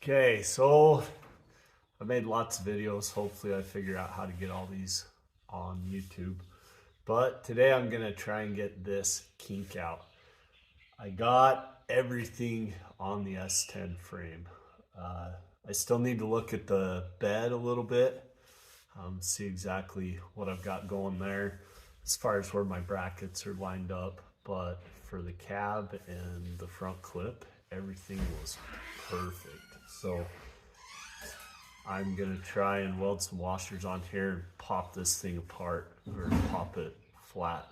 Okay, so I made lots of videos. Hopefully I figure out how to get all these on YouTube. But today I'm gonna try and get this kink out. I got everything on the S10 frame. I still need to look at the bed a little bit, see exactly what I've got going there as far as where my brackets are lined up. But for the cab and the front clip, everything was perfect. So I'm gonna try and weld some washers on here and pop this thing apart, or pop it flat.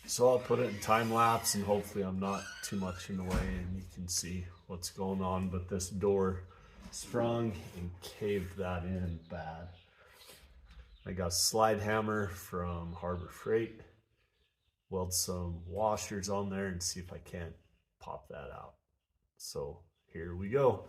So I'll put it in time lapse and hopefully I'm not too much in the way and you can see what's going on. But this door sprung and caved that in bad. I got a slide hammer from Harbor Freight, weld some washers on there and see if I can't pop that out. So here we go.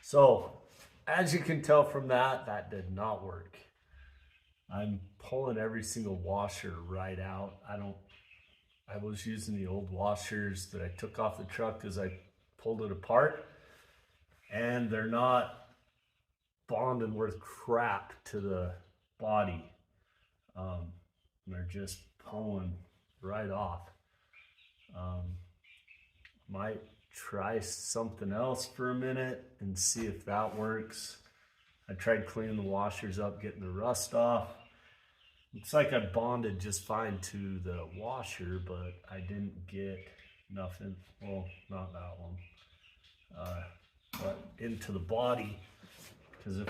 So, as you can tell from that did not work. I'm pulling every single washer right out. I was using the old washers that I took off the truck as I pulled it apart, and they're not bonding worth crap to the body. They're just pulling right off. Might try something else for a minute and see if that works. I tried cleaning the washers up, getting the rust off. Looks like I bonded just fine to the washer, but I didn't get nothing. Well, not that one, but into the body. Because if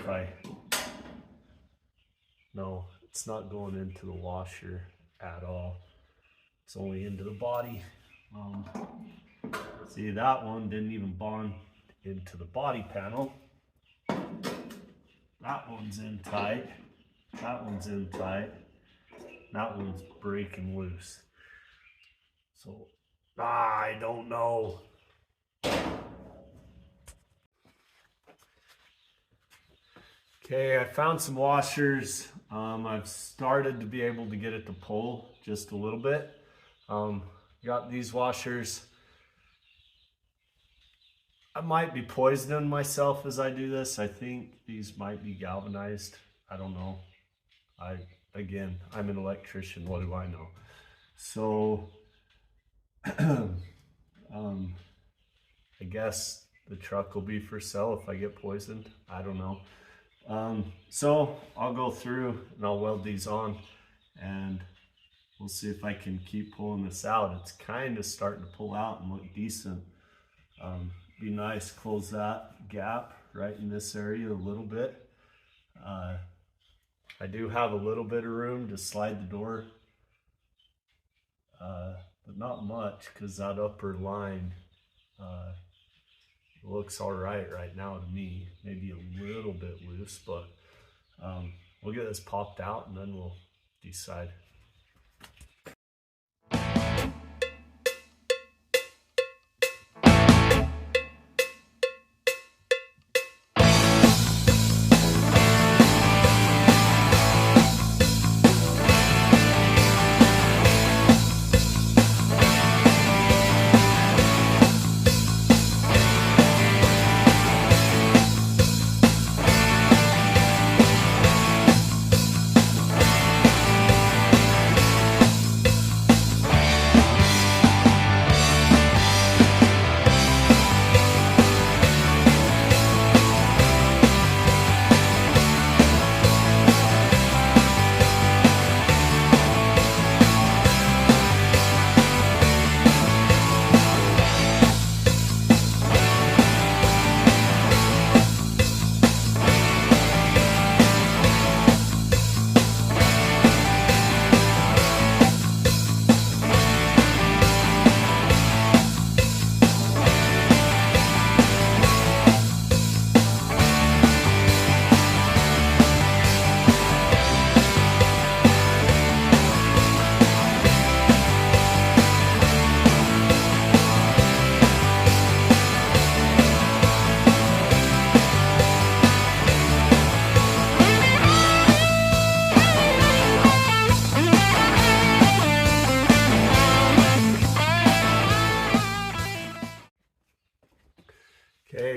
no, it's not going into the washer at all. It's only into the body. See, that one didn't even bond into the body panel. That one's in tight. That one's in tight. That one's breaking loose. So, I don't know. Okay, I found some washers. I've started to be able to get it to pull just a little bit. Got these washers. I might be poisoning myself as I do this. I think these might be galvanized. I don't know. I'm an electrician. What do I know? So, I guess the truck will be for sale if I get poisoned. I don't know. So I'll go through and I'll weld these on and we'll see if I can keep pulling this out. It's kind of starting to pull out and look decent. Be nice, close that gap right in this area a little bit. I do have a little bit of room to slide the door, but not much because that upper line looks all right now to me. Maybe a little bit loose, but we'll get this popped out and then we'll decide.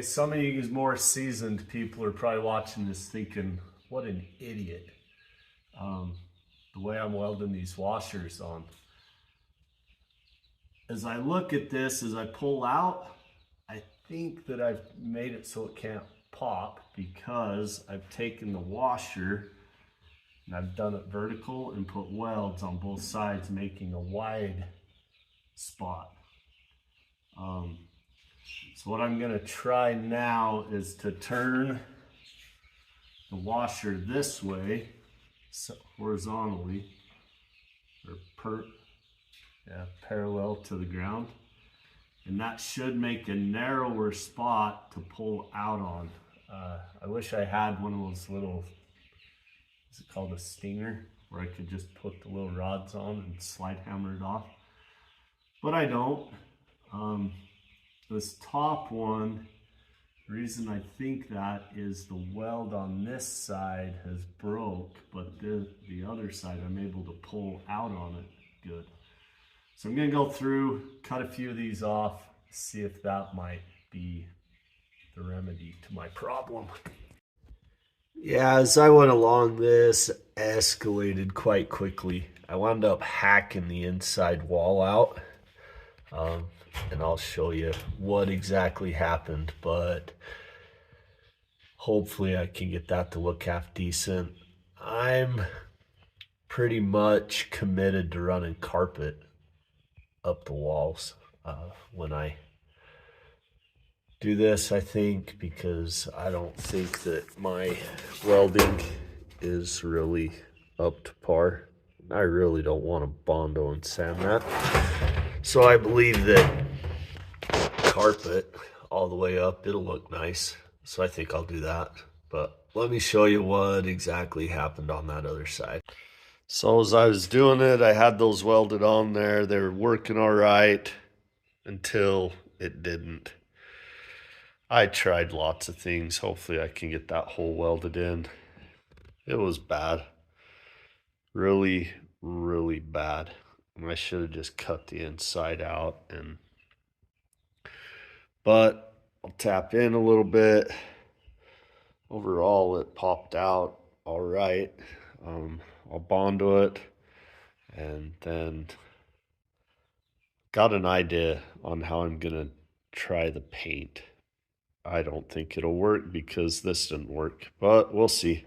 Okay, some of you more seasoned people are probably watching this thinking, what an idiot. The way I'm welding these washers on. As I look at this, as I pull out, I think that I've made it so it can't pop because I've taken the washer and I've done it vertical and put welds on both sides, making a wide spot. So what I'm gonna try now is to turn the washer this way, so horizontally, or parallel to the ground. And that should make a narrower spot to pull out on. I wish I had one of those little, is it called a stinger, where I could just put the little rods on and slide hammer it off. But I don't. This top one, the reason I think that is the weld on this side has broke, but the other side I'm able to pull out on it good. So I'm gonna go through, cut a few of these off, see if that might be the remedy to my problem. Yeah, as I went along, this escalated quite quickly. I wound up hacking the inside wall out. And I'll show you what exactly happened, but hopefully I can get that to look half decent. I'm pretty much committed to running carpet up the walls when I do this, I think, because I don't think that my welding is really up to par. I really don't want to Bondo and sand that. So I believe that carpet all the way up, it'll look nice. So I think I'll do that. But let me show you what exactly happened on that other side. So as I was doing it, I had those welded on there. They were working all right until it didn't. I tried lots of things. Hopefully I can get that hole welded in. It was bad. Really, really bad. I should have just cut the inside out, but I'll tap in a little bit. Overall, it popped out all right. I'll Bondo it, and then got an idea on how I'm gonna try the paint. I don't think it'll work because this didn't work, but we'll see.